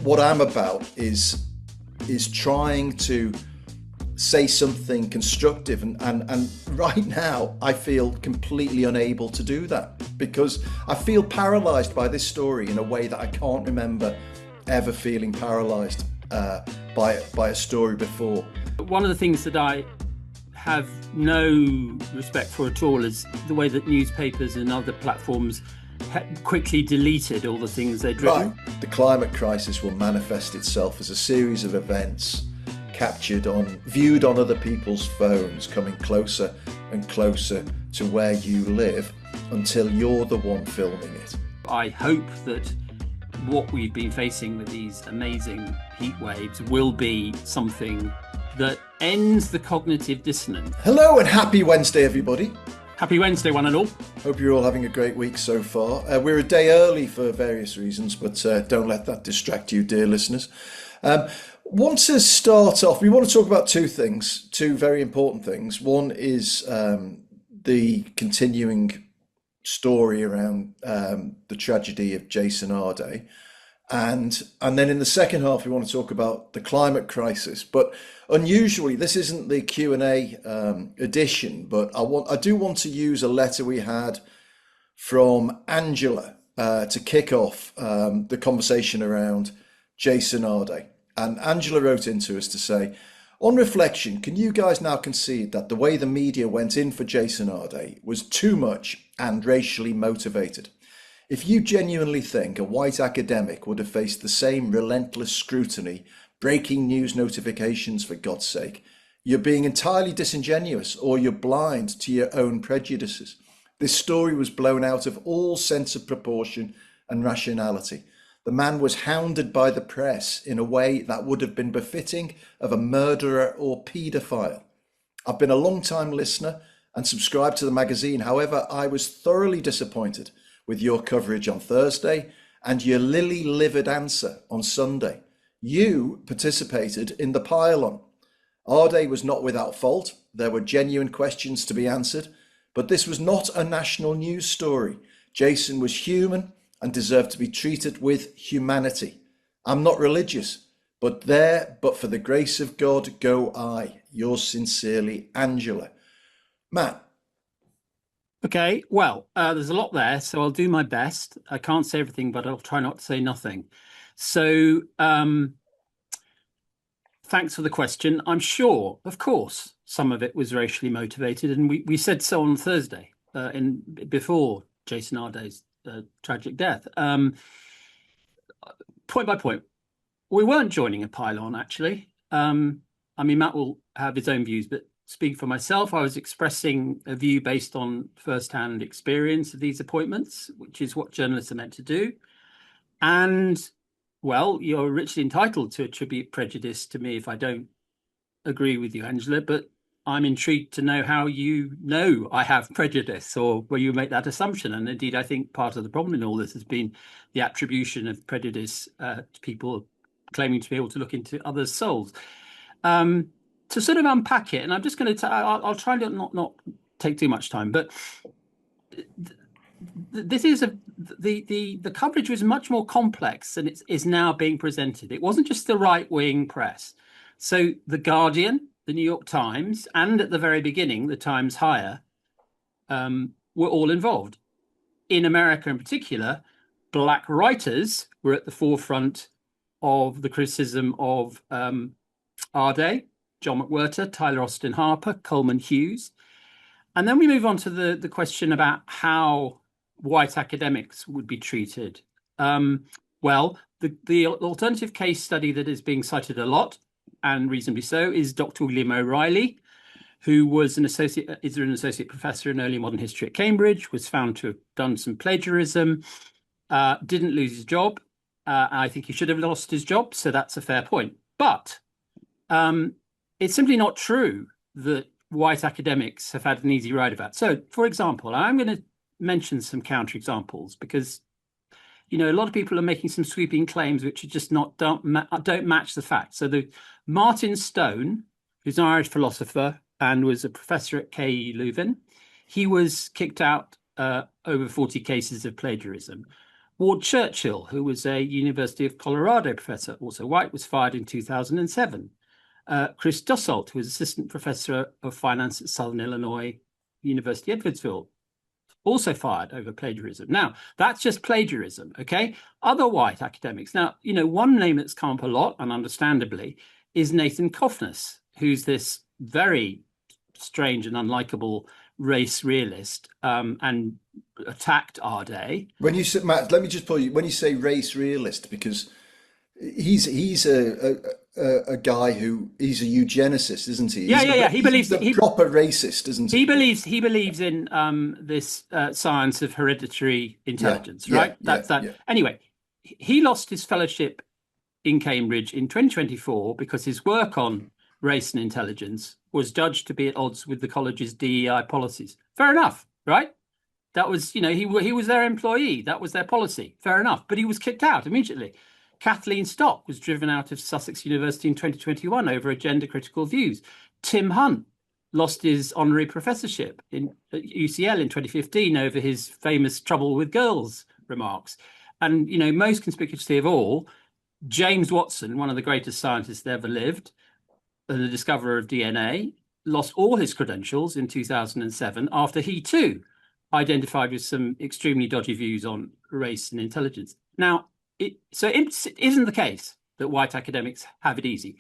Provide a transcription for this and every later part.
what I'm about is trying to say something constructive, and right now I feel completely unable to do that because I feel paralyzed by this story in a way that I can't remember ever feeling paralyzed by a story before. One of the things that I have no respect for at all is the way that newspapers and other platforms quickly deleted all the things they'd written. Right. The climate crisis will manifest itself as a series of events viewed on other people's phones, coming closer and closer to where you live until you're the one filming it. I hope that what we've been facing with these amazing heat waves will be something that ends the cognitive dissonance. Hello and happy Wednesday, everybody. Happy Wednesday, one and all. Hope you're all having a great week so far. We're a day early for various reasons, but don't let that distract you, dear listeners. Want to start off, we want to talk about two very important things. One is the continuing story around the tragedy of Jason Arday. And then in the second half, we want to talk about the climate crisis. But unusually, this isn't the Q&A edition, but I do want to use a letter we had from Angela to kick off the conversation around Jason Arday. And Angela wrote into us to say, on reflection, can you guys now concede that the way the media went in for Jason Arday was too much and racially motivated? If you genuinely think a white academic would have faced the same relentless scrutiny, breaking news notifications for God's sake, you're being entirely disingenuous or you're blind to your own prejudices. This story was blown out of all sense of proportion and rationality. The man was hounded by the press in a way that would have been befitting of a murderer or paedophile. I've been a long-time listener and subscribed to the magazine. However, I was thoroughly disappointed with your coverage on Thursday and your lily-livered answer on Sunday. You participated in the pile-on. Arday was not without fault. There were genuine questions to be answered, but this was not a national news story. Jason was human and deserved to be treated with humanity. I'm not religious, but for the grace of God go I. Yours sincerely, Angela. Matt. Okay, well, there's a lot there, so I'll do my best. I can't say everything, but I'll try not to say nothing. So, thanks for the question. I'm sure, of course, some of it was racially motivated, and we said so on Thursday, before Jason Arday's tragic death. Point by point, we weren't joining a pile-on, actually. I mean, Matt will have his own views, but speak for myself, I was expressing a view based on first-hand experience of these appointments, which is what journalists are meant to do. And, well, you're richly entitled to attribute prejudice to me if I don't agree with you, Angela, but I'm intrigued to know how you know I have prejudice or where you make that assumption. And indeed, I think part of the problem in all this has been the attribution of prejudice to people claiming to be able to look into others' souls. To sort of unpack it, and I'm just going to, I'll try to not take too much time, but this is the coverage was much more complex than it is now being presented. It wasn't just the right-wing press. So The Guardian, the New York Times, and at the very beginning, the Times Higher, were all involved. In America in particular, black writers were at the forefront of the criticism of Arday, John McWhirter, Tyler Austin Harper, Coleman Hughes. And then we move on to the question about how white academics would be treated. Well, the alternative case study that is being cited a lot, and reasonably so, is Dr. William O'Reilly, who was an associate professor in early modern history at Cambridge, was found to have done some plagiarism, didn't lose his job. I think he should have lost his job, so that's a fair point. But it's simply not true that white academics have had an easy ride of that. So, for example, I'm going to mention some counterexamples because, you know, a lot of people are making some sweeping claims which are just don't match the facts. So Martin Stone, who's an Irish philosopher and was a professor at KU Leuven, he was kicked out over 40 cases of plagiarism. Ward Churchill, who was a University of Colorado professor, also white, was fired in 2007. Chris Dussault, who was assistant professor of finance at Southern Illinois University, Edwardsville, also fired over plagiarism. Now, that's just plagiarism, okay? Other white academics. Now, one name that's come up a lot, and understandably, is Nathan Kofnas, who's this very strange and unlikable race realist, and attacked Ardei. When you say, Matt, let me just pull you. When you say race realist, because he's a guy who he's a eugenicist, isn't he? Yeah. He believes he's proper racist, isn't he? He believes in this science of hereditary intelligence, right? That's that. Yeah. Anyway, he lost his fellowship in Cambridge in 2024 because his work on race and intelligence was judged to be at odds with the college's DEI policies. Fair enough, right? That was, he was their employee. That was their policy. Fair enough. But he was kicked out immediately. Kathleen Stock was driven out of Sussex University in 2021 over gender-critical views. Tim Hunt lost his honorary professorship at UCL in 2015 over his famous trouble with girls remarks. And, most conspicuously of all, James Watson, one of the greatest scientists that ever lived, the discoverer of DNA, lost all his credentials in 2007 after he too identified with some extremely dodgy views on race and intelligence. Now, it isn't the case that white academics have it easy.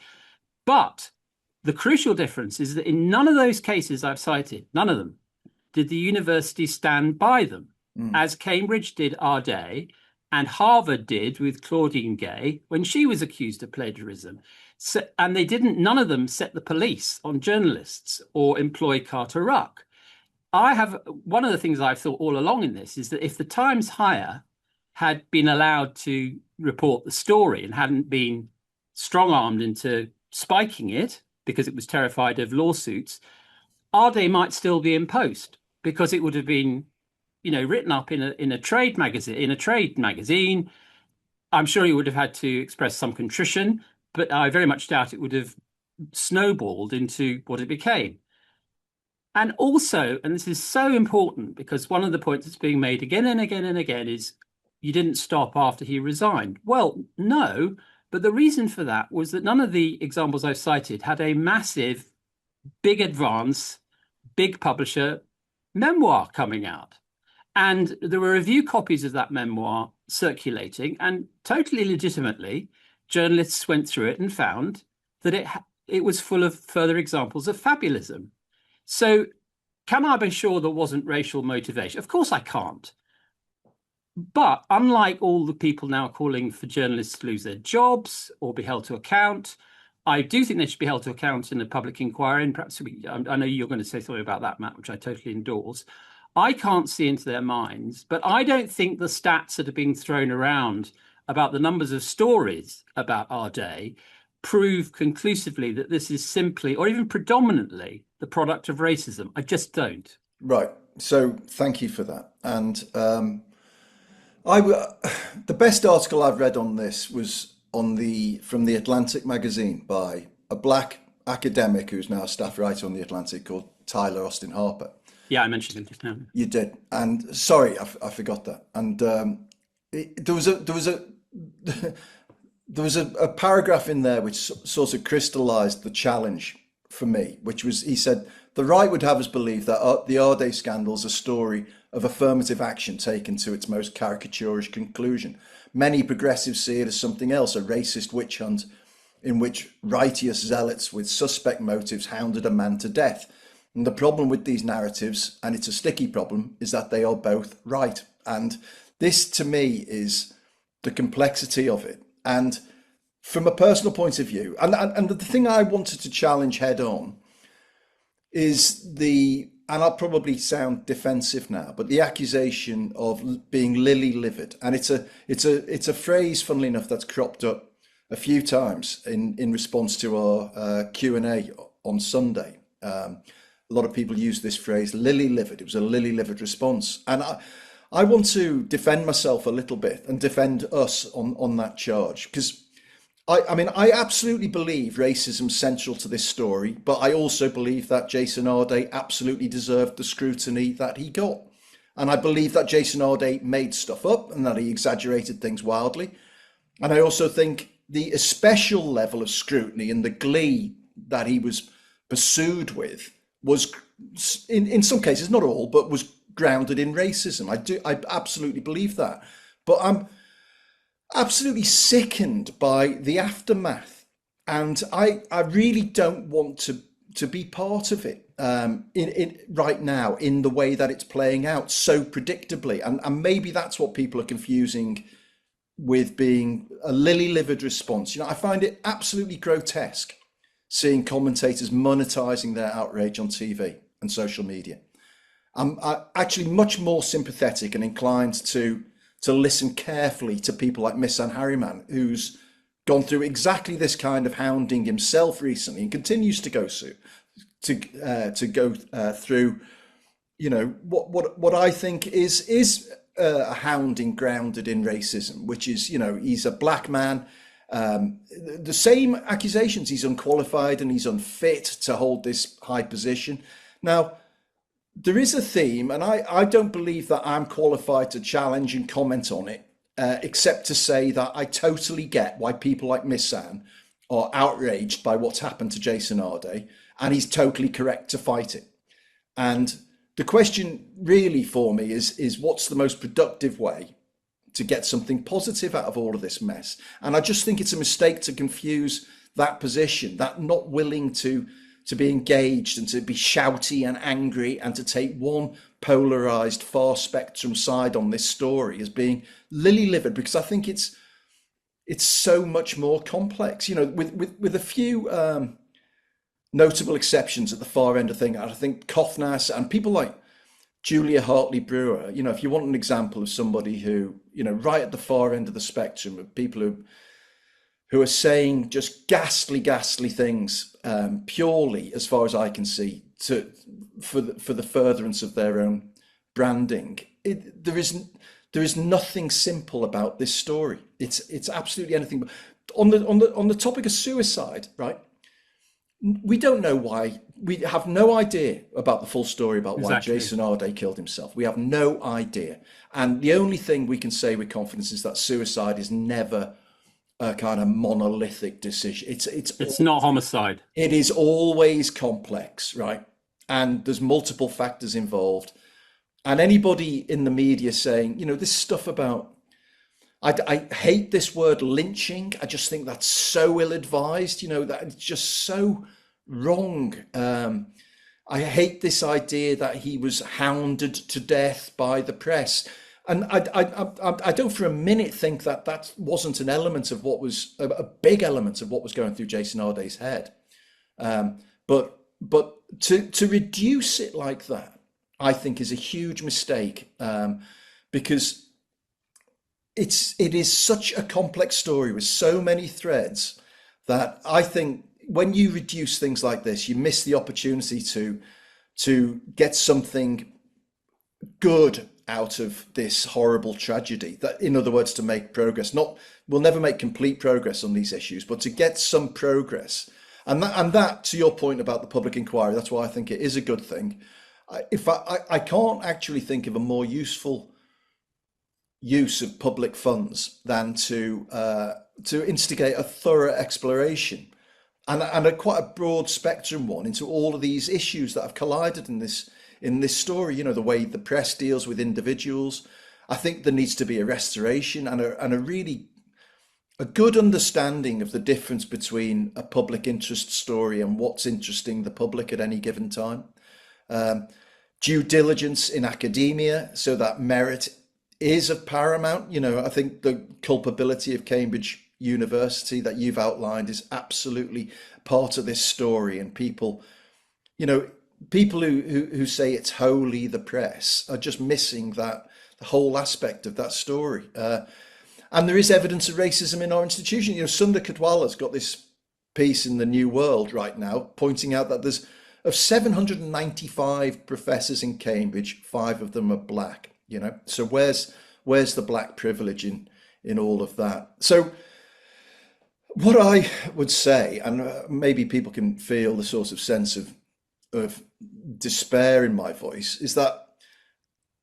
But the crucial difference is that in none of those cases I've cited, none of them, did the university stand by them, as Cambridge did Ardei and Harvard did with Claudine Gay when she was accused of plagiarism. So, and none of them set the police on journalists or employ Carter Ruck. One of the things I've thought all along in this is that if the Times Higher had been allowed to report the story and hadn't been strong-armed into spiking it because it was terrified of lawsuits, Ardei might still be in post because it would have been, written up in a trade magazine. I'm sure he would have had to express some contrition, but I very much doubt it would have snowballed into what it became. And also, and this is so important because one of the points that's being made again and again and again is you didn't stop after he resigned. Well, no, but the reason for that was that none of the examples I've cited had a massive, big advance, big publisher memoir coming out. And there were review copies of that memoir circulating, and totally legitimately, journalists went through it and found that it was full of further examples of fabulism. So can I be sure there wasn't racial motivation? Of course I can't. But unlike all the people now calling for journalists to lose their jobs or be held to account, I do think they should be held to account in a public inquiry. And perhaps I know you're going to say something about that, Matt, which I totally endorse. I can't see into their minds, but I don't think the stats that are being thrown around about the numbers of stories about Ardei prove conclusively that this is simply or even predominantly the product of racism. I just don't. Right. So thank you for that. And the best article I've read on this was from the Atlantic magazine by a black academic who's now a staff writer on the Atlantic called Tyler Austin Harper. Yeah, I mentioned him just now. You did, and sorry, I forgot that. And there was a paragraph in there which sort of crystallized the challenge for me, which was, he said, the right would have us believe that the Ardei scandal is a story of affirmative action taken to its most caricaturish conclusion. Many progressives see it as something else, a racist witch hunt in which righteous zealots with suspect motives hounded a man to death. And the problem with these narratives, and it's a sticky problem, is that they are both right. And this, to me, is the complexity of it. And from a personal point of view, and the thing I wanted to challenge head on is and I'll probably sound defensive now, but the accusation of being lily-livered. And it's a phrase, funnily enough, that's cropped up a few times in response to our Q&A on Sunday. A lot of people use this phrase, lily-livered. It was a lily-livered response. And I want to defend myself a little bit and defend us on that charge. Because, I absolutely believe racism's central to this story, but I also believe that Jason Ardei absolutely deserved the scrutiny that he got. And I believe that Jason Arde made stuff up and that he exaggerated things wildly. And I also think the special level of scrutiny and the glee that he was pursued with was, in some cases, not all, but was grounded in racism. I absolutely believe that. But I'm absolutely sickened by the aftermath. And I really don't want to be part of it right now in the way that it's playing out so predictably. And maybe that's what people are confusing with being a lily-livered response. I find it absolutely grotesque seeing commentators monetizing their outrage on TV and social media. I'm actually much more sympathetic and inclined to listen carefully to people like Missan Harriman, who's gone through exactly this kind of hounding himself recently and continues to go through, through, what I think is a hounding grounded in racism, which is, he's a black man. The same accusations, he's unqualified and he's unfit to hold this high position. Now, there is a theme, and I don't believe that I'm qualified to challenge and comment on it, except to say that I totally get why people like Missan are outraged by what's happened to Jason Arde, and he's totally correct to fight it. And the question really for me is what's the most productive way to get something positive out of all of this mess? And I just think it's a mistake to confuse that position, that not willing to be engaged and to be shouty and angry and to take one polarized far spectrum side on this story as being lily-livered, because I think it's so much more complex, with a few notable exceptions at the far end of things. I think Kothnas and people like Julia Hartley Brewer, if you want an example of somebody who, right at the far end of the spectrum of people who are saying just ghastly things, purely, as far as I can see, for the furtherance of their own branding. There is nothing simple about this story. It's absolutely anything. On the topic of suicide, right? We don't know why. We have no idea about the full story about why Jason Arde killed himself. We have no idea. And the only thing we can say with confidence is that suicide is never a kind of monolithic decision. It's not homicide. It is always complex, right? And there's multiple factors involved. And anybody in the media saying, this stuff about, I hate this word lynching. I just think that's so ill-advised, that it's just so wrong. I hate this idea that he was hounded to death by the press. And I don't for a minute think that wasn't an element of what was a big element of what was going through Jason Arde's head. But to reduce it like that, I think is a huge mistake, because it is such a complex story with so many threads that I think when you reduce things like this, you miss the opportunity to get something good out of this horrible tragedy. That, in other words, to make progress. We'll never make complete progress on these issues, but to get some progress. And that, to your point about the public inquiry, that's why I think it is a good thing. I can't actually think of a more useful use of public funds than to instigate a thorough exploration and a quite a broad spectrum one into all of these issues that have collided in this story. The way the press deals with individuals. I think there needs to be a restoration and a really a good understanding of the difference between a public interest story and what's interesting the public at any given time. Due diligence in academia, so that merit is of paramount. I think the culpability of Cambridge University that you've outlined is absolutely part of this story. And people who say it's wholly the press are just missing the whole aspect of that story. And there is evidence of racism in our institution. Sundar Katwala's got this piece in the New World right now, pointing out that there's of 795 professors in Cambridge, 5 of them are black. So where's the black privilege in all of that? So what I would say, and maybe people can feel the sort of sense of despair in my voice, is that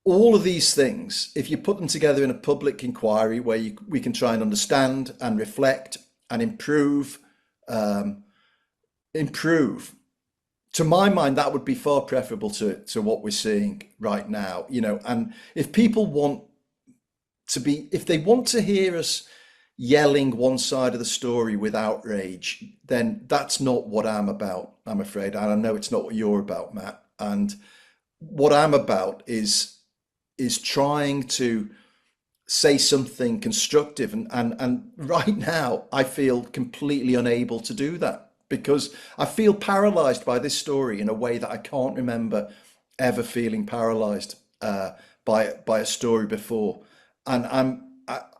all of these things, if you put them together in a public inquiry where we can try and understand and reflect and um, improve, to my mind, that would be far preferable to what we're seeing right now. And if people want if they want to hear us yelling one side of the story with outrage, then that's not what I'm about, I'm afraid. And I know it's not what you're about, Matt. And what I'm about is trying to say something constructive. And right now, I feel completely unable to do that because I feel paralyzed by this story in a way that I can't remember ever feeling paralyzed by a story before. And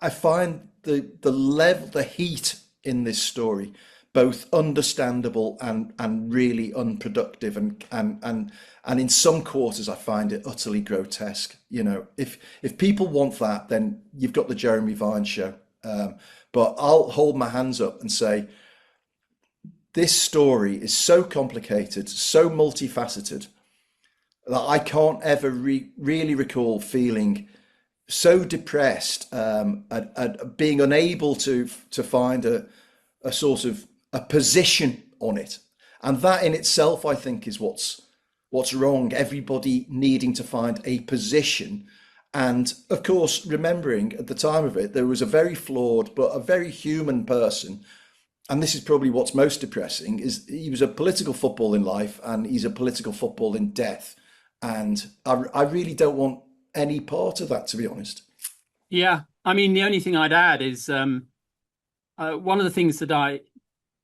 I find the level, the heat in this story, both understandable and really unproductive, and in some quarters I find it utterly grotesque. If people want that, then you've got the Jeremy Vine show. But I'll hold my hands up and say this story is so complicated, so multifaceted, that I can't ever really recall feeling so depressed, at being unable to find a sort of a position on it. And that in itself, I think, is what's wrong. Everybody needing to find a position. And of course, remembering at the time of it, there was a very flawed but a very human person. And this is probably what's most depressing, is he was a political football in life and he's a political football in death. And I really don't want any part of that, to be honest. Yeah, I mean, the only thing I'd add is one of the things that I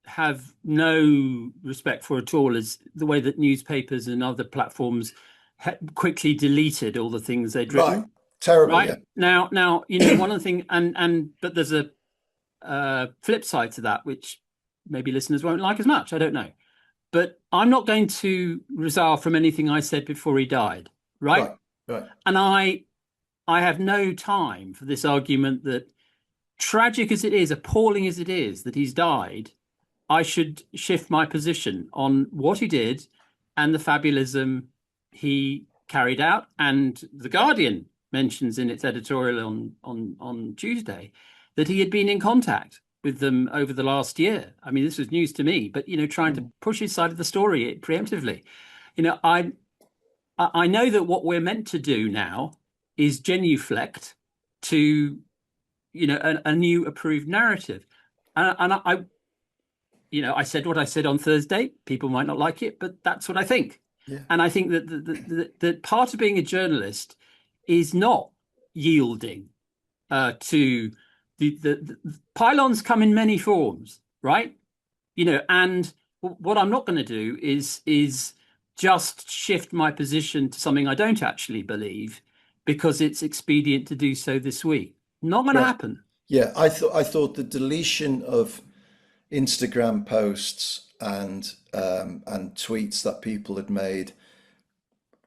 have no respect for at all is the way that newspapers and other platforms quickly deleted all the things they'd written. Right, terrible. Right. Yeah. Now, one of the things, but there's a flip side to that, which maybe listeners won't like as much. I don't know, but I'm not going to resile from anything I said before he died. Right. Right. And I have no time for this argument that, tragic as it is, appalling as it is that he's died, I should shift my position on what he did and the fabulism he carried out. And The Guardian mentions in its editorial on Tuesday that he had been in contact with them over the last year. I mean, this was news to me, but trying to push his side of the story preemptively. I know that what we're meant to do now is genuflect to, a new approved narrative. And I said what I said on Thursday. People might not like it, but that's what I think. Yeah. And I think that part of being a journalist is not yielding to the pylons come in many forms, right? And what I'm not going to do is just shift my position to something I don't actually believe because it's expedient to do so this week. Not going to happen. Yeah, I thought the deletion of Instagram posts and tweets that people had made,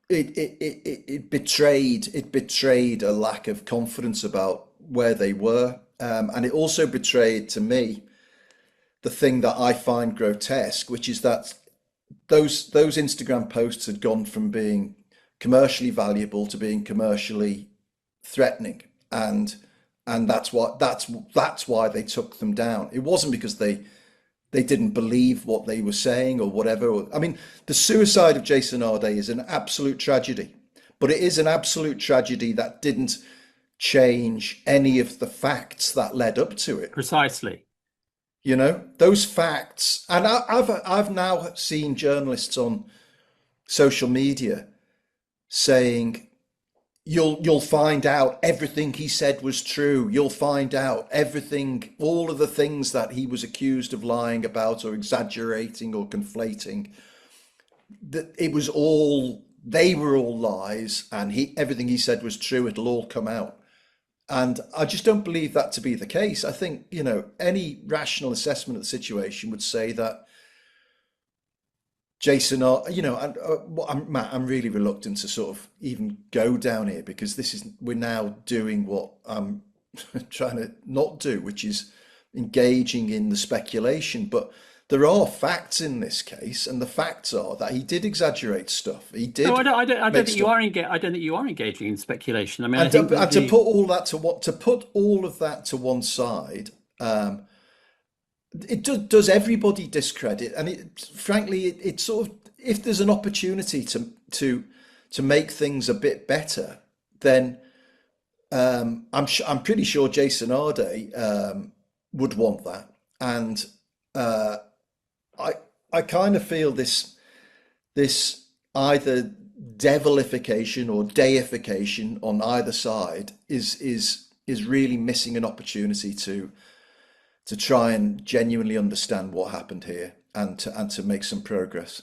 it betrayed a lack of confidence about where they were, and it also betrayed to me the thing that I find grotesque, which is that those Instagram posts had gone from being commercially valuable to being commercially threatening, and that's why they took them down. It wasn't because they didn't believe what they were saying or whatever. I mean, the suicide of Jason Arday is an absolute tragedy, but it is an absolute tragedy that didn't change any of the facts that led up to it. Precisely. Those facts, and I've now seen journalists on social media saying, you'll find out everything he said was true. You'll find out everything, all of the things that he was accused of lying about or exaggerating or conflating. That they were all lies, and everything he said was true. It'll all come out. And I just don't believe that to be the case. I think, any rational assessment of the situation would say that Jason, Matt, I'm really reluctant to sort of even go down here because we're now doing what I'm trying to not do, which is engaging in the speculation. But there are facts in this case, and the facts are that he did exaggerate stuff. He No, did I don't make think you stuff. are I don't think you are engaging in speculation. I mean, I And think that to the put all that to put all of that to one side, it does everybody discredit, and frankly, it sort of, if there's an opportunity to make things a bit better, then I'm pretty sure Jason Arde would want that, and uh, I I kind of feel this either devilification or deification on either side is really missing an opportunity to try and genuinely understand what happened here and to make some progress.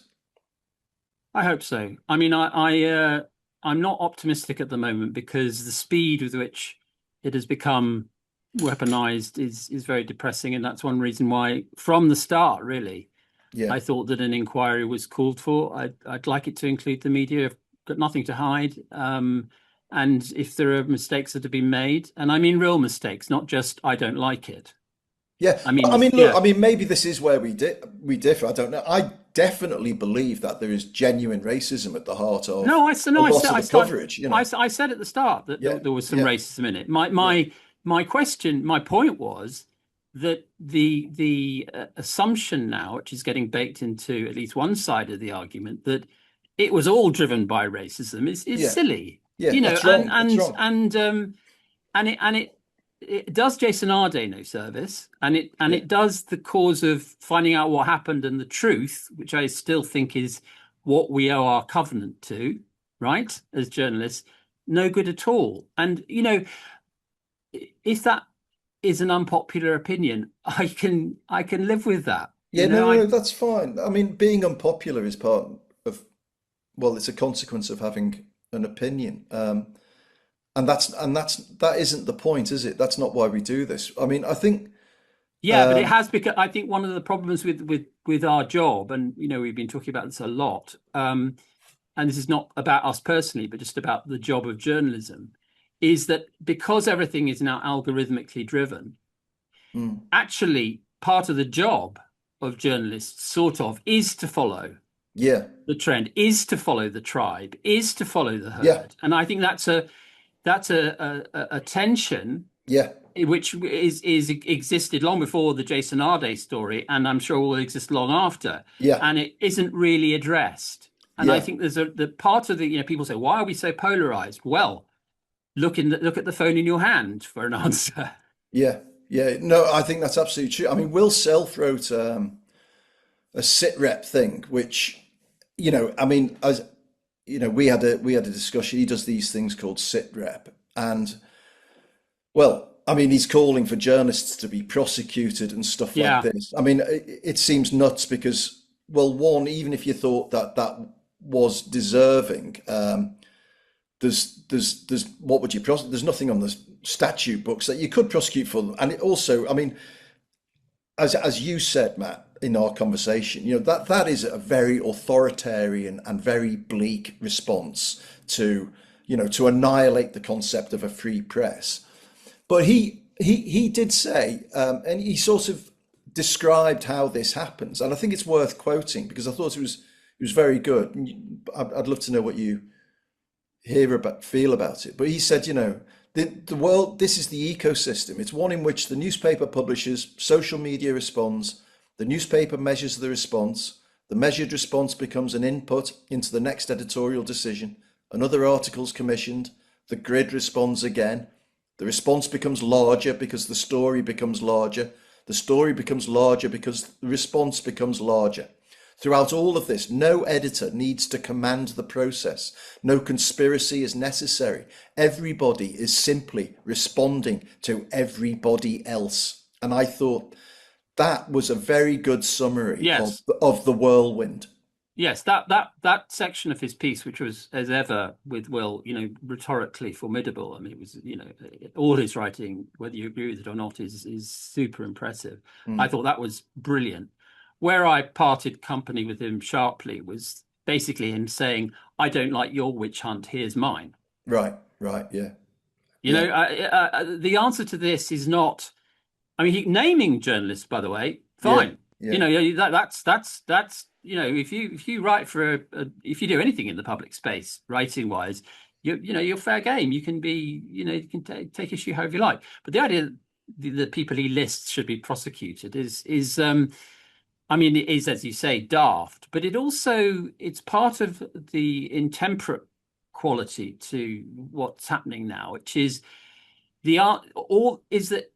I hope so. I mean, I'm not optimistic at the moment because the speed with which it has become weaponized is very depressing, and that's one reason why, from the start, really, Yeah. I thought that an inquiry was called for. I'd like it to include the media. I've got nothing to hide. And if there are mistakes that have been made, and I mean real mistakes, not just I don't like it. Yeah, I but mean, I mean, look, yeah. I mean, maybe this is where we differ. I don't know. I definitely believe that there is genuine racism at the heart of a No, I lot said, of I the started, coverage. You know. I said at the start that Yeah, there was some yeah, racism in it. yeah, My question, my point was that the assumption now, which is getting baked into at least one side of the argument, that it was all driven by racism is yeah, silly, yeah. you know, That's wrong. That's wrong. it does Jason Arde no service, and Yeah, it does the cause of finding out what happened and the truth, which I still think is what we owe our covenant to, right, as journalists, no good at all. And you know, if that is an unpopular opinion, I can live with that. yeah. You No, know, no, no. That's fine. I mean, being unpopular is part of, well, it's a consequence of having an opinion. That isn't the point, is it? That's not why we do this. I mean, I think. yeah, but it has become. I think one of the problems with our job, and you know, we've been talking about this a lot. And this is not about us personally, but just about the job of journalism, is that because everything is now algorithmically driven, Mm, actually part of the job of journalists sort of is to follow yeah, the trend, is to follow the tribe, is to follow the yeah, herd. And I think that's a tension yeah, which is existed long before the Jason Arde story, and I'm sure will exist long after, yeah, and it isn't really addressed. And I yeah. think there's the part of the, you know, people say, why are we so polarized? Well, look at the phone in your hand for an answer. Yeah, yeah. No, I think that's absolutely true. I mean, Will Self wrote a sit rep thing, which, I mean, as we had a discussion. He does these things called sit rep, and well, I mean, he's calling for journalists to be prosecuted and stuff like Yeah, this. I mean, it seems nuts because, well, one, even if you thought that that was deserving, there's what would you prosecute? There's nothing on the statute books that you could prosecute for them. And it also, I mean, as you said, Matt, in our conversation, that is a very authoritarian and very bleak response to annihilate the concept of a free press. But he did say, and he sort of described how this happens, and I think it's worth quoting because I thought it was very good. I'd love to know what you feel about it. But he said, the world, this is the ecosystem. It's one in which the newspaper publishes, social media responds, the newspaper measures the response, the measured response becomes an input into the next editorial decision, another article's commissioned, the grid responds again, the response becomes larger because the story becomes larger, the story becomes larger because the response becomes larger. Throughout all of this, no editor needs to command the process. No conspiracy is necessary. Everybody is simply responding to everybody else. And I thought that was a very good summary yes. of the whirlwind. Yes, that section of his piece, which was as ever with Will, you know, rhetorically formidable. I mean, it was, you know, all his writing, whether you agree with it or not, is super impressive. I Mm. thought that was brilliant. Where I parted company with him sharply was basically him saying, "I don't like your witch hunt. Here's mine." Right, right, yeah, You yeah, know, the answer to this is not. I mean, naming journalists, by the way, yeah, fine. You Yeah. know, that's you know, if you write for if you do anything in the public space, writing wise, you know, you're fair game. You can be, you know, you can take issue however you like. But the idea that the people he lists should be prosecuted is I mean, it is, as you say, daft, but it's part of the intemperate quality to what's happening now, which is the art all is that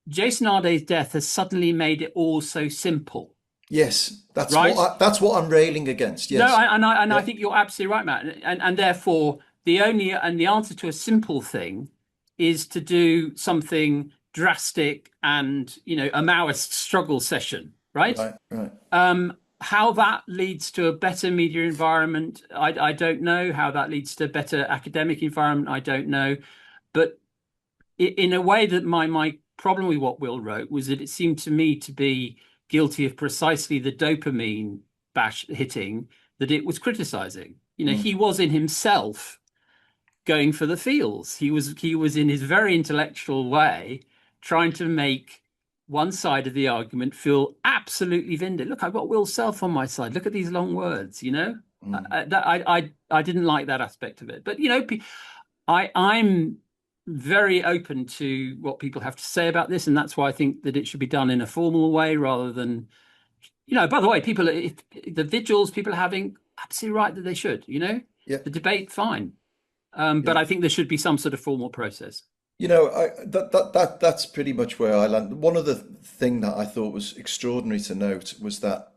Jason Arday's death has suddenly made it all so simple, Yes, right? that's what I'm railing against. No, Yes. I Yeah. think you're absolutely right, Matt. And therefore the answer to a simple thing is to do something drastic and, you know, a Maoist struggle session, right? Right. Right. How that leads to a better media environment, I don't know. How that leads to a better academic environment, I don't know. But in a way, that my problem with what Will wrote was that it seemed to me to be guilty of precisely the dopamine bash hitting that it was criticizing. You know, Mm. he was in himself going for the feels. He was in his very intellectual way trying to make one side of the argument feel absolutely vindicated. Look, I've got Will Self on my side. Look at these long words. You know, Mm. I didn't like that aspect of it. But you know, I'm very open to what people have to say about this, and that's why I think that it should be done in a formal way rather than, you know. By the way, if the vigils people are having, absolutely right that they should. You know, Yeah. the debate, fine, Yeah. but I think there should be some sort of formal process. You know, that's pretty much where I land. One of the thing that I thought was extraordinary to note was that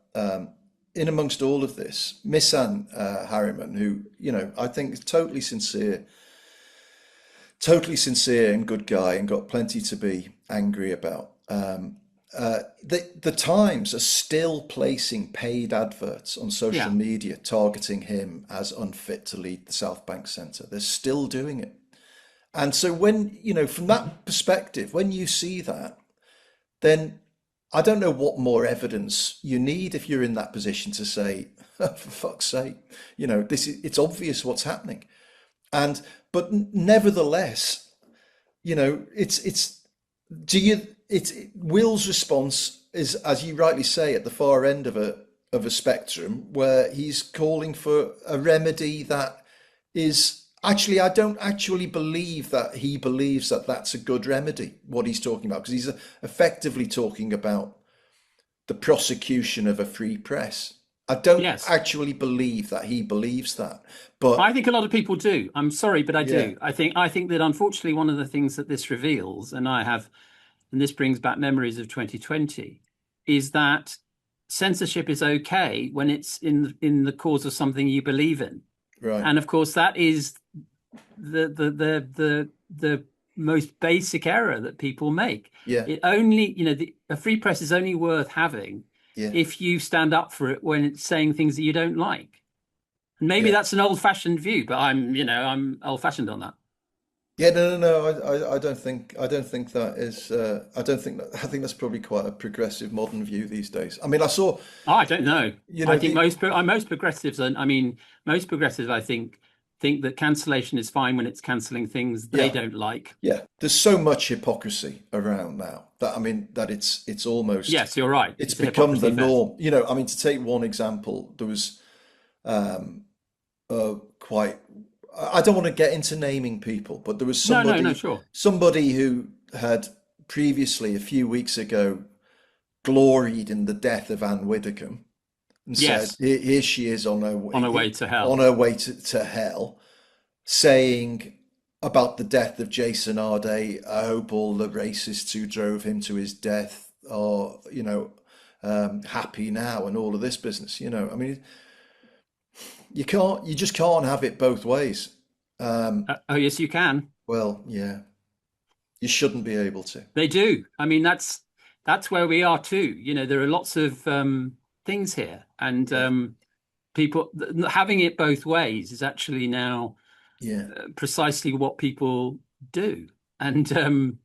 in amongst all of this, Missan Harriman, who, you know, I think is totally sincere and good guy and got plenty to be angry about. The Times are still placing paid adverts on social Yeah. media targeting him as unfit to lead the South Bank Centre. They're still doing it. And so when, you know, from that perspective, when you see that, then I don't know what more evidence you need if you're in that position to say, for fuck's sake, you know, it's obvious what's happening. And but nevertheless, you know, do you it's Will's response is, as you rightly say, at the far end of a spectrum where he's calling for a remedy that is actually, I don't actually believe that he believes that that's a good remedy, what he's talking about, because he's effectively talking about the prosecution of a free press. I don't Yes. actually believe that he believes that, I but think a lot of people do. I'm sorry, but I yeah, do. I think that unfortunately one of the things that this reveals, and this brings back memories of 2020, is that censorship is okay when it's in the cause of something you believe in. right, And of course, that is the most basic error that people make. yeah, It only, you know, a free press is only worth having yeah, if you stand up for it when it's saying things that you don't like. And maybe yeah. that's an old-fashioned view, but I'm old-fashioned on that. Yeah, no. I don't think that is. I don't think that. I think that's probably quite a progressive modern view these days. I mean, I saw, Oh, I don't know. you I know, think most progressives, and I mean, most progressives, I think that cancellation is fine when it's cancelling things they yeah, don't like. yeah. There's so much hypocrisy around now that, I mean, that it's almost Yes, you're right. it's It's a become the hypocrisy fest. norm. You know, I mean, to take one example, there was quite. I don't want to get into naming people, but there was No, no, no, sure. somebody who had previously, a few weeks ago, gloried in the death of Anne Widdecombe and said, Yes, here she is on a way to on hell. her way to hell, saying about the death of Jason Arday, I hope all the racists who drove him to his death are, you know, happy now and all of this business. You know, I mean, you just can't have it both ways. Oh, yes, you can. Well, yeah, you shouldn't be able to. They do. I mean, that's where we are too. You know, there are lots of things here, and Yeah, people having it both ways is actually now yeah, precisely what people do. And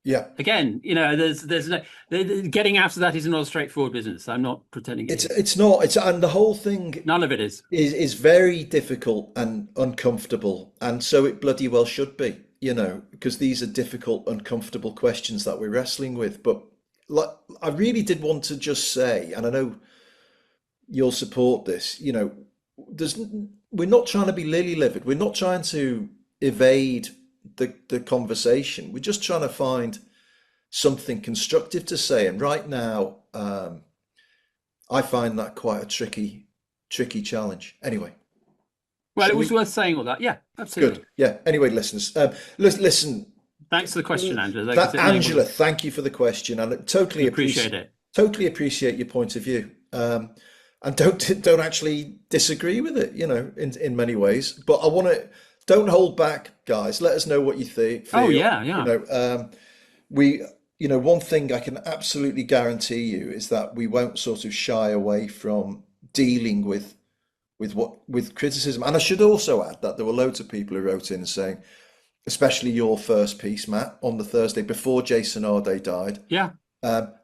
yeah. again, you know, there's no getting out of that is not a straightforward business. I'm not pretending it is. It's not. It's and the whole thing None of it is. is very difficult and uncomfortable, and so it bloody well should be. You know, because these are difficult, uncomfortable questions that we're wrestling with. But like I really did want to just say, and I know you'll support this, there's we're not trying to be lily-livered. We're not trying to evade the conversation. We're just trying to find something constructive to say. And right now, I find that quite a tricky challenge. Anyway, Well, it shall was we? worth saying all that. Yeah, Good. absolutely. Yeah. Anyway, listeners, listen. Thanks for the question, Angela. Like I That said, Angela, thank you for the question, and I we appreciate it. totally appreciate your point of view. And don't actually disagree with it, in many ways. But I want to don't hold back, guys. Let us know what you think, Oh feel. yeah, You yeah. know, we, one thing I can absolutely guarantee you is that we won't sort of shy away from dealing with criticism. And I should also add that there were loads of people who wrote in saying, especially your first piece, Matt, on the Thursday before Jason Arde died. Yeah.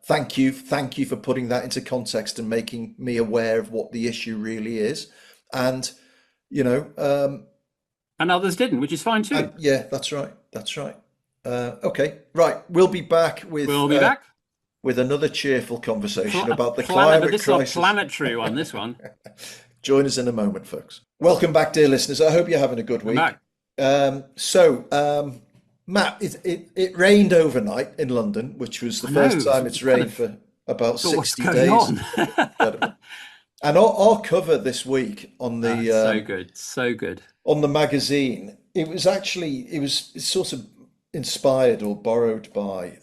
Thank you for putting that into context and making me aware of what the issue really is. And you know, And others didn't, which is fine too. yeah, that's right. Okay, right. We'll be back We'll be back. with another cheerful conversation Pl- about the planet, but climate this is a crisis. planetary one. This one. Join us in a moment, folks. Welcome back, dear listeners. I hope you're having a good We're week. back. Matt, it rained overnight in London, which was the I first know. time it's rained for about But what's 60 going days. on? Incredible. And our cover this week So good, so good. on the magazine, it was sort of inspired or borrowed by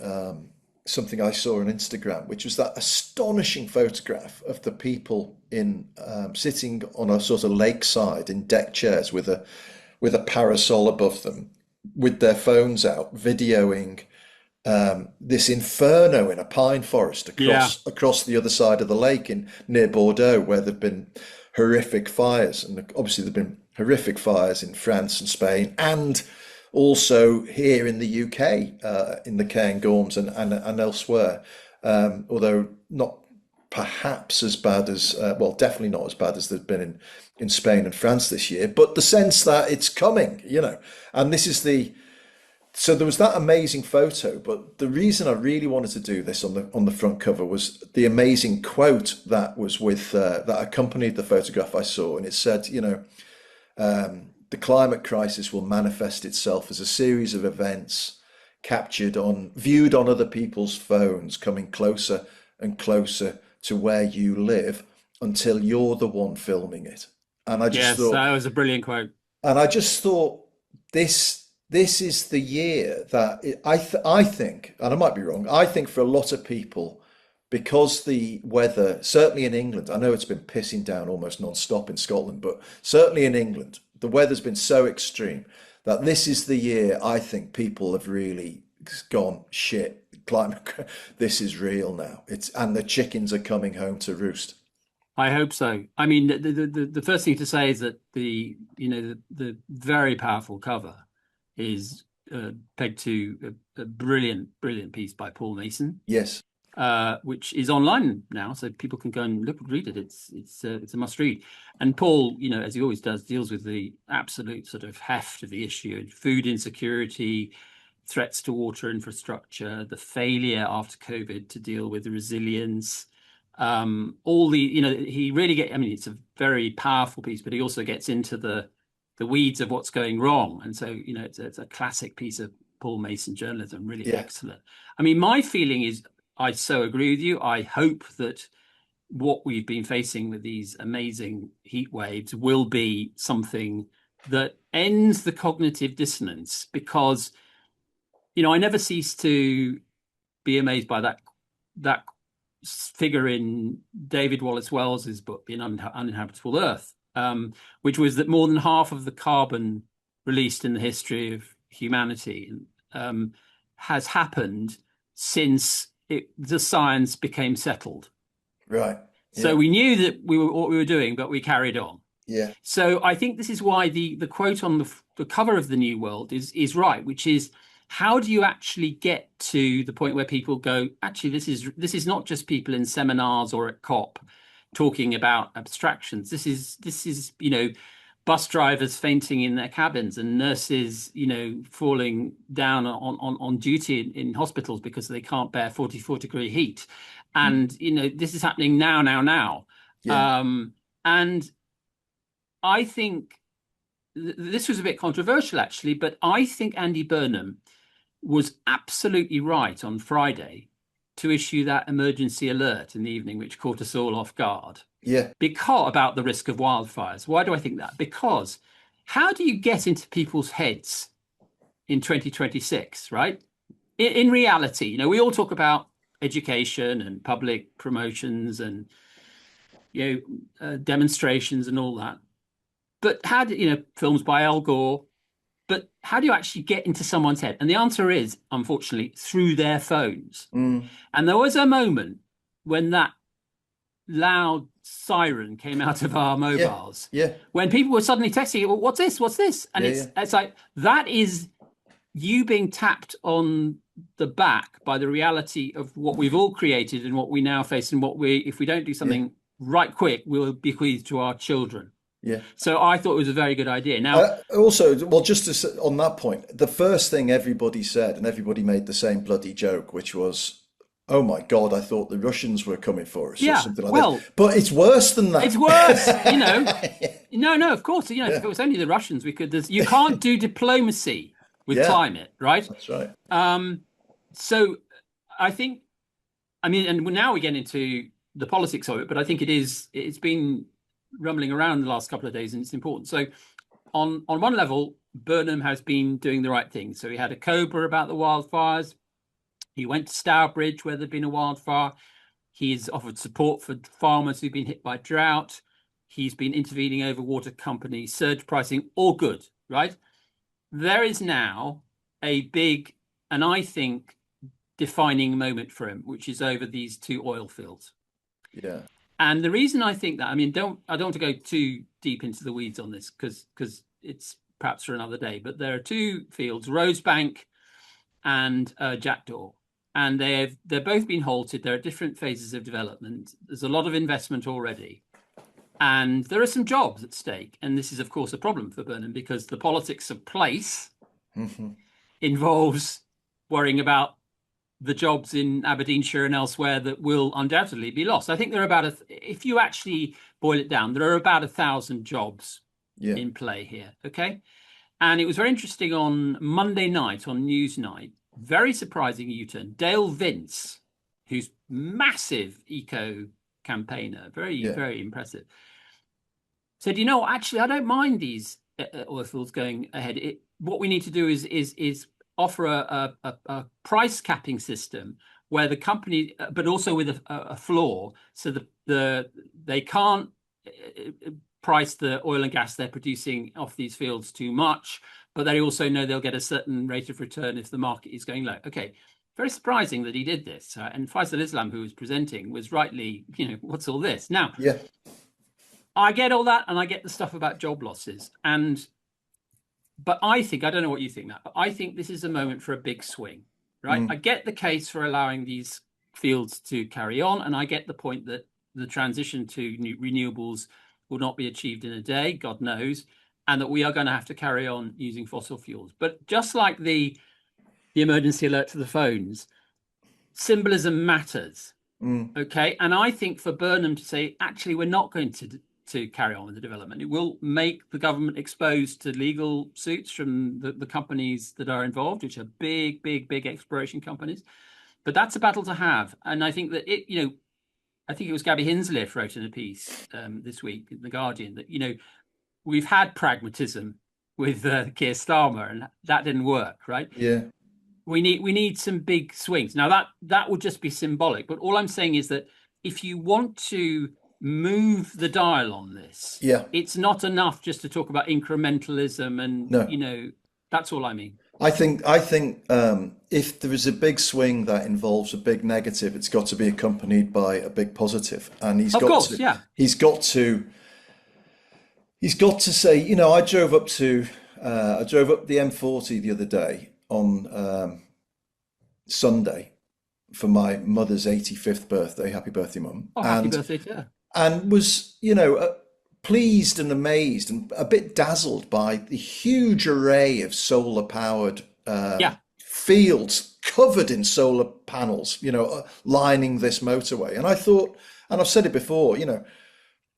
something I saw on Instagram, which was that astonishing photograph of the people in sitting on a sort of lakeside in deck chairs with a parasol above them, with their phones out, videoing this inferno in a pine forest Yeah. across the other side of the lake in near Bordeaux, where there've been horrific fires, and obviously there've been horrific fires in France and Spain, and also here in the UK, in the Cairngorms and elsewhere, although not perhaps as bad as, well, definitely not as bad as they've been in Spain and France this year, but the sense that it's coming, and this is so there was that amazing photo, but the reason I really wanted to do this on the front cover was the amazing quote that was that accompanied the photograph I saw, and it said, the climate crisis will manifest itself as a series of events viewed on other people's phones, coming closer and closer to where you live until you're the one filming it. And I just Yes, thought, that was a brilliant quote. and I just thought this is the year that I think, and I might be wrong, I think for a lot of people, because the weather, certainly in England, I know it's been pissing down almost non-stop in Scotland, but certainly in England, the weather's been so extreme that this is the year I think people have really gone, shit, climate, this is real now. And the chickens are coming home to roost. I hope so. I mean, the first thing to say is that the very powerful cover is pegged to a brilliant piece by Paul Mason, Yes. which is online now, so people can go and read it. It's a must read. And Paul, as he always does, deals with the absolute sort of heft of the issue: food insecurity, threats to water infrastructure, the failure after COVID to deal with the resilience. All he really I mean, it's a very powerful piece, but he also gets into the weeds of what's going wrong. And so, it's a classic piece of Paul Mason journalism, really Yeah. excellent. I mean, my feeling is, I so agree with you. I hope that what we've been facing with these amazing heat waves will be something that ends the cognitive dissonance, because, I never cease to be amazed by that figure in David Wallace Wells's book, The Uninhabitable Earth, which was that more than half of the carbon released in the history of humanity has happened since the science became settled. Right. So Yeah. we knew that what we were doing, but we carried on. Yeah. So I think this is why the quote on the cover of the New World is right, which is, how do you actually get to the point where people go, actually, this is not just people in seminars or at COP talking about abstractions. This is bus drivers fainting in their cabins and nurses, falling down on duty in hospitals because they can't bear 44-degree heat. And, this is happening now. Yeah. And I think this was a bit controversial, actually, but I think Andy Burnham was absolutely right on Friday to issue that emergency alert in the evening, which caught us all off guard. Yeah. Because about the risk of wildfires. Why do I think that? Because how do you get into people's heads in 2026, right? In reality, we all talk about education and public promotions and demonstrations and all that. But how do films by Al Gore? But how do you actually get into someone's head? And the answer is, unfortunately, through their phones. And there was a moment when that loud siren came out of our mobiles. Yeah. When people were suddenly texting, well, what's this? What's this? And it's like, that is you being tapped on the back by the reality of what we've all created and what we now face, and if we don't do something right quick, we'll bequeath to our children. Yeah. So I thought it was a very good idea. Now, also, well, just on that point, the first thing everybody said, and everybody made the same bloody joke, which was, "Oh my God, I thought the Russians were coming for us," or something like that. But it's worse than that. It's worse, No, of course. If it was only the Russians, we could. You can't do diplomacy with climate, right? That's right. So I think, and now we get into the politics of it, but I think it's been rumbling around the last couple of days, and it's important. So on one level, Burnham has been doing the right thing. So he had a COBRA about the wildfires. He went to Stourbridge where there'd been a wildfire. He's offered support for farmers who've been hit by drought. He's been intervening over water company surge pricing. All good, right? There is now a big, and I think, defining moment for him, which is over these 2 oil fields. Yeah. And the reason I think that, I don't want to go too deep into the weeds on this because it's perhaps for another day, but there are 2 fields, Rosebank and Jackdaw, and they're both been halted. There are different phases of development. There's a lot of investment already, and there are some jobs at stake. And this is, of course, a problem for Burnham because the politics of place involves worrying about the jobs in Aberdeenshire and elsewhere that will undoubtedly be lost. I think there are about, if you actually boil it down, there are about 1,000 jobs in play here. Okay. And it was very interesting on Monday night, on Newsnight, very surprising U-turn. Dale Vince, who's massive eco campaigner, very impressive, said, actually, I don't mind these oil fields going ahead. What we need to do is offer a price capping system where the company, but also with a floor, so they can't price the oil and gas they're producing off these fields too much, but they also know they'll get a certain rate of return if the market is going low. Okay, very surprising that he did this. And Faisal Islam, who was presenting, was rightly, what's all this? Now, I get all that, and I get the stuff about job losses, but I think, I don't know what you think, Matt, but I think this is a moment for a big swing, right? I get the case for allowing these fields to carry on, and I get the point that the transition to renewables will not be achieved in a day, God knows, and that we are going to have to carry on using fossil fuels. But just like the emergency alert to the phones, symbolism matters, okay? And I think for Burnham to say, actually, we're not going to carry on with the development, it will make the government exposed to legal suits from the companies that are involved, which are big exploration companies. But that's a battle to have. And I think that I think it was Gabby Hinsliff wrote in a piece this week in The Guardian that, we've had pragmatism with Keir Starmer, and that didn't work, right? Yeah. We need some big swings. Now that would just be symbolic. But all I'm saying is that if you want to move the dial on this, it's not enough just to talk about incrementalism and that's all I mean. I think if there is a big swing that involves a big negative, it's got to be accompanied by a big positive, and he's got to say, I drove up the M40 the other day on Sunday for my mother's 85th birthday. Happy birthday, Mum. Happy birthday to her. And was, pleased and amazed and a bit dazzled by the huge array of solar powered Yeah, fields covered in solar panels, lining this motorway. And I thought, and I've said it before,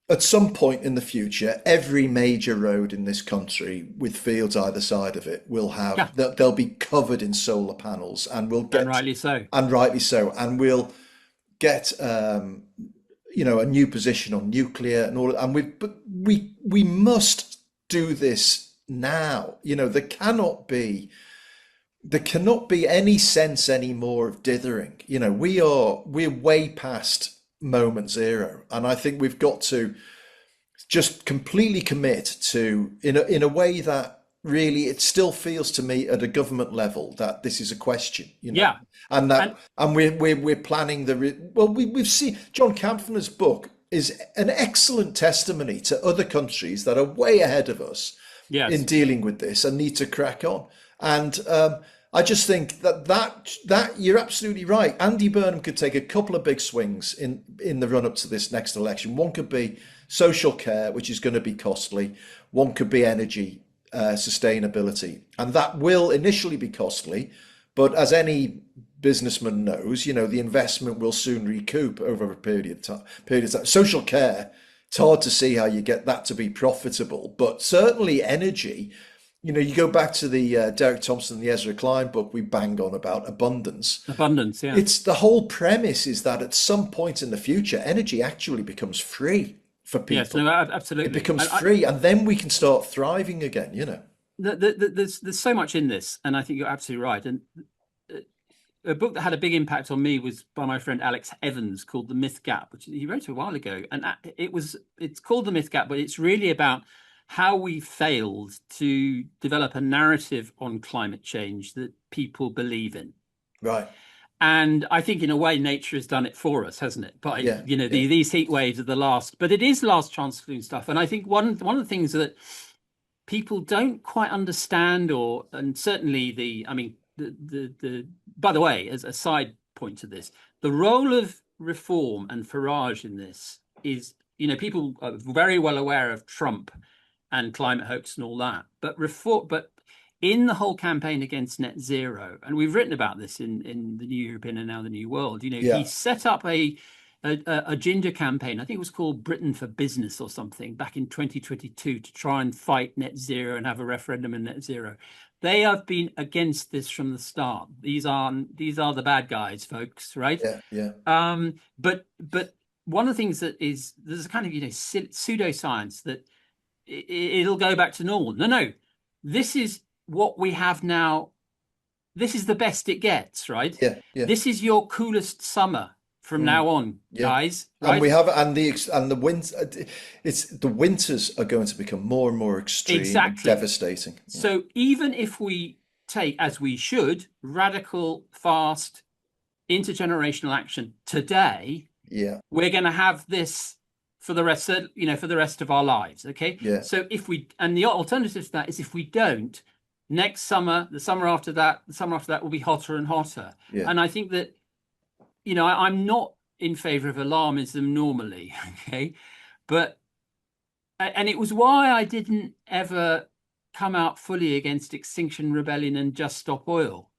at some point in the future, every major road in this country with fields either side of it will yeah, have, they'll be covered in solar panels, and we'll and get, rightly so. and rightly so, and we'll get, a new position on nuclear and all, and we must do this now. There cannot be any sense anymore of dithering. We're way past moment zero, and I think we've got to just completely commit to, in a way that really it still feels to me at a government level that this is a question, Yeah, and and we're planning we've seen John Kampfner's book is an excellent testimony to other countries that are way ahead of us in yes, dealing with this and need to crack on. And I just think that you're absolutely right. Andy Burnham could take a couple of big swings in the run up to this next election. One could be social care, which is going to be costly. One could be energy sustainability, and that will initially be costly, but as any businessman knows, the investment will soon recoup over a period of time. Social care, it's hard to see how you get that to be profitable, but certainly energy. You go back to the Derek Thompson, the Ezra Klein book we bang on about abundance. abundance. Yeah, It's the whole premise is that at some point in the future, energy actually becomes free for yes, people. no, It absolutely. becomes And free, and then we can start thriving again. there's so much in this, and I think you're absolutely right. And uh, a book that had a big impact on me was by my friend Alex Evans, called The Myth Gap, which he wrote a while ago. And it's called The Myth Gap, but it's really about how we failed to develop a narrative on climate change that people believe in. Right. And I think in a way nature has done it for us, hasn't it? By Yeah. Yeah. these heat waves are the last, but it is last chance flu stuff. And I think one of the things that people don't quite understand, and certainly the by the way, as a side point to this, the role of Reform and Farage in this is, people are very well aware of Trump and climate hoax and all that, but in the whole campaign against net zero, and we've written about this in the New European and now the New World, he Yeah. set up a ginger campaign. I think it was called Britain for Business or something back in 2022 to try and fight net zero and have a referendum on net zero. They have been against this from the start. These are the bad guys, folks, right? Yeah. Yeah. But one of the things that is, there's a kind of pseudoscience that it'll go back to normal. No, this is what we have now. This is the best it gets, right? Yeah. Yeah. This is your coolest summer from now on, Yeah. guys, And right? we have, and the winter, the winters are going to become more and more extreme and Exactly. devastating. So even if we take, as we should, radical, fast, intergenerational action today, Yeah. we're going to have this for the rest of our lives. Okay. Yeah. So and the alternative to that is, if we don't, next summer, the summer after that will be hotter and hotter. Yeah. And I think that, I'm not in favor of alarmism normally. Okay. And it was why I didn't ever come out fully against Extinction Rebellion and Just Stop Oil,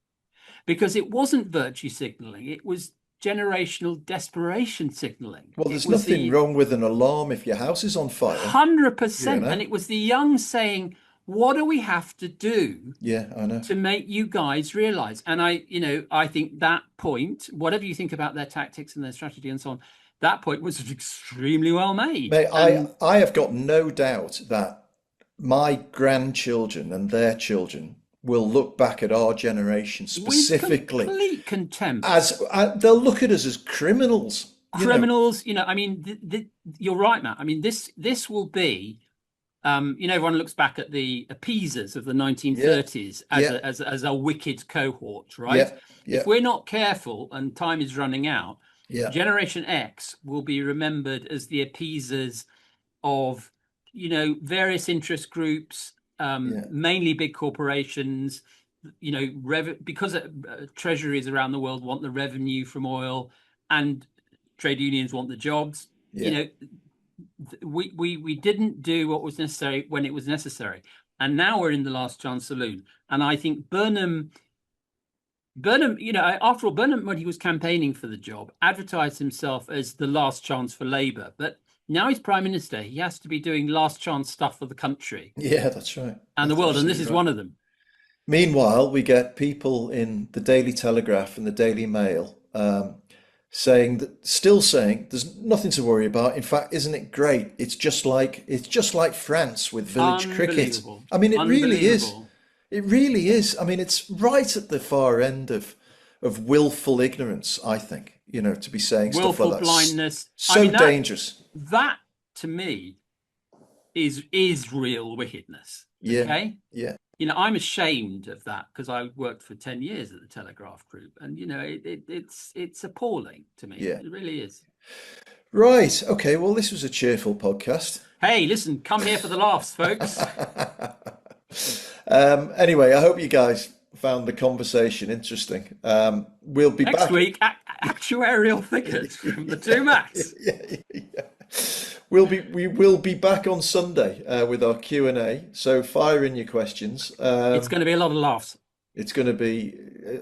because it wasn't virtue signaling. It was generational desperation signaling. Well, It there's was nothing wrong with an alarm if your house is on fire. 100%. know? And it was the young saying, what do we have to do Yeah, I know. to make you guys realize? And I think that point, whatever you think about their tactics and their strategy and so on, that point was extremely well made. Mate, And I have got no doubt that my grandchildren and their children will look back at our generation with specifically complete contempt. as they'll look at us as criminals. Criminals, you're right, Matt. I mean, this will be, everyone looks back at the appeasers of the 1930s Yeah. as a wicked cohort, right? Yeah, yeah. If we're not careful and time is running out, Yeah. Generation X will be remembered as the appeasers of, various interest groups, mainly big corporations, because treasuries around the world want the revenue from oil, and trade unions want the jobs. Yeah. we didn't do what was necessary when it was necessary, and now we're in the last chance saloon. And I think Burnham, after all, Burnham, when he was campaigning for the job, advertised himself as the last chance for Labour. But now he's prime minister, he has to be doing last chance stuff for the country Yeah, that's right. and the That's world, and this absolutely is right. one of them. Meanwhile, we get people in the Daily Telegraph and the Daily Mail still saying there's nothing to worry about. In fact, isn't it great? It's just like France with village cricket. Unbelievable. I mean, it really is. Unbelievable. It really is. I mean, it's right at the far end of willful ignorance, I think, to be saying stuff like Willful that. blindness. I So mean, dangerous. that to me is real wickedness. Yeah, Okay. yeah, I'm ashamed of that because I worked for 10 years at the Telegraph Group, and it's appalling to me. yeah. It really is. Right. Okay. Well, this was a cheerful podcast. Hey, listen, come here for the laughs, folks. Anyway, I hope you guys found the conversation interesting. We'll be Next back. week, actuarial figures from the two Mats. Yeah. We will be back on Sunday with our Q&A. So fire in your questions. It's going to be a lot of laughs. It's going to be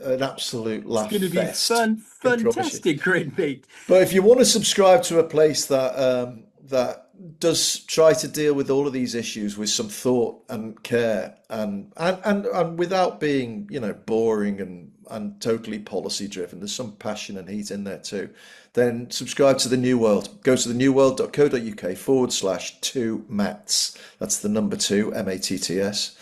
an absolute laugh It's going to be fest. Can promise you. fantastic, great beat. But if you want to subscribe to a place that does try to deal with all of these issues with some thought and care and without being, boring and totally policy driven, there's some passion and heat in there too, then subscribe to The New World. Go to thenewworld.co.uk/2Mats. That's the number 2, MATTS.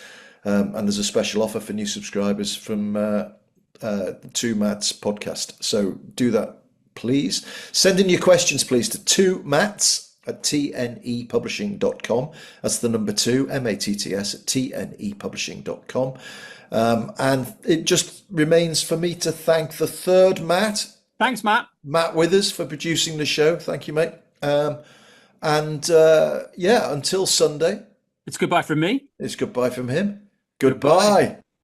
And there's a special offer for new subscribers from the 2Mats podcast. So do that, please. Send in your questions, please, to 2Mats@tnepublishing.com. That's the number 2, MATTS, at tnepublishing.com. And it just remains for me to thank the third Matt, Thanks, Matt. Matt Withers, for producing the show. Thank you, mate. Until Sunday, It's goodbye from me. it's goodbye from him. Goodbye.